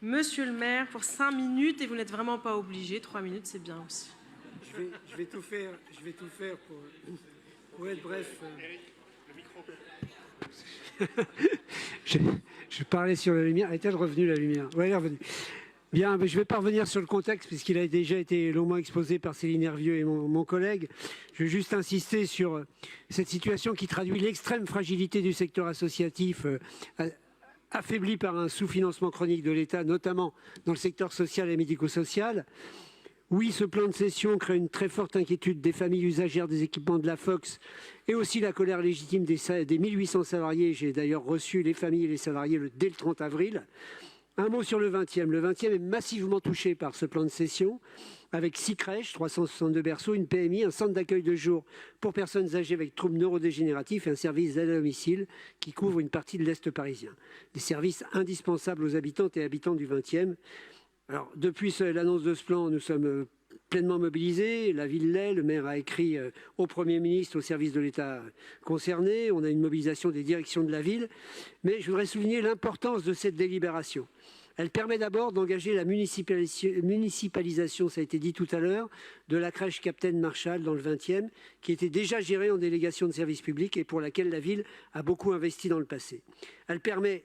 Monsieur le maire, pour 5 minutes, et vous n'êtes vraiment pas obligé. 3 minutes, c'est bien aussi. Je vais tout faire pour être bref. Je parlais sur la lumière. Est-elle revenue la lumière? Oui, elle est revenue. Bien, mais je ne vais pas revenir sur le contexte puisqu'il a déjà été longuement exposé par Céline Hervieux et mon collègue. Je vais juste insister sur cette situation qui traduit l'extrême fragilité du secteur associatif, affaibli par un sous-financement chronique de l'État, notamment dans le secteur social et médico-social. Oui, ce plan de cession crée une très forte inquiétude des familles usagères des équipements de la Fox et aussi la colère légitime des 1800 salariés. J'ai d'ailleurs reçu les familles et les salariés dès le 30 avril. Un mot sur le 20e. Le 20e est massivement touché par ce plan de cession, avec 6 crèches, 362 berceaux, une PMI, un centre d'accueil de jour pour personnes âgées avec troubles neurodégénératifs et un service d'aide à domicile qui couvre une partie de l'Est parisien. Des services indispensables aux habitantes et habitants du 20e. Alors, depuis l'annonce de ce plan, nous sommes pleinement mobilisés. La ville l'est. Le maire a écrit au Premier ministre, au service de l'État concerné. On a une mobilisation des directions de la ville. Mais je voudrais souligner l'importance de cette délibération. Elle permet d'abord d'engager la municipalisation, ça a été dit tout à l'heure, de la crèche Captain Marshall dans le 20e, qui était déjà gérée en délégation de service public et pour laquelle la ville a beaucoup investi dans le passé. Elle permet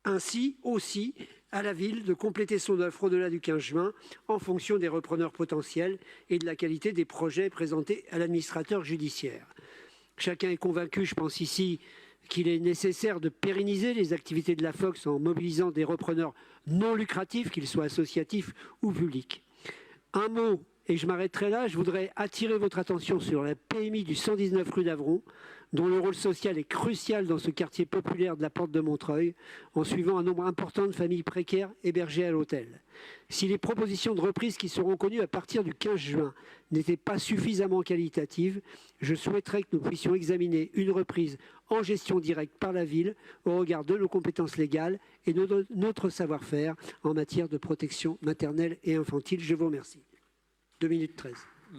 ainsi aussi à la ville de compléter son offre au-delà du 15 juin en fonction des repreneurs potentiels et de la qualité des projets présentés à l'administrateur judiciaire. Chacun est convaincu, je pense ici, qu'il est nécessaire de pérenniser les activités de la Fox en mobilisant des repreneurs non lucratifs, qu'ils soient associatifs ou publics. Un mot, et je m'arrêterai là, je voudrais attirer votre attention sur la PMI du 119 rue d'Avron, dont le rôle social est crucial dans ce quartier populaire de la Porte de Montreuil, en suivant un nombre important de familles précaires hébergées à l'hôtel. Si les propositions de reprise qui seront connues à partir du 15 juin n'étaient pas suffisamment qualitatives, je souhaiterais que nous puissions examiner une reprise en gestion directe par la ville au regard de nos compétences légales et de notre savoir-faire en matière de protection maternelle et infantile. Je vous remercie. 2 minutes 13.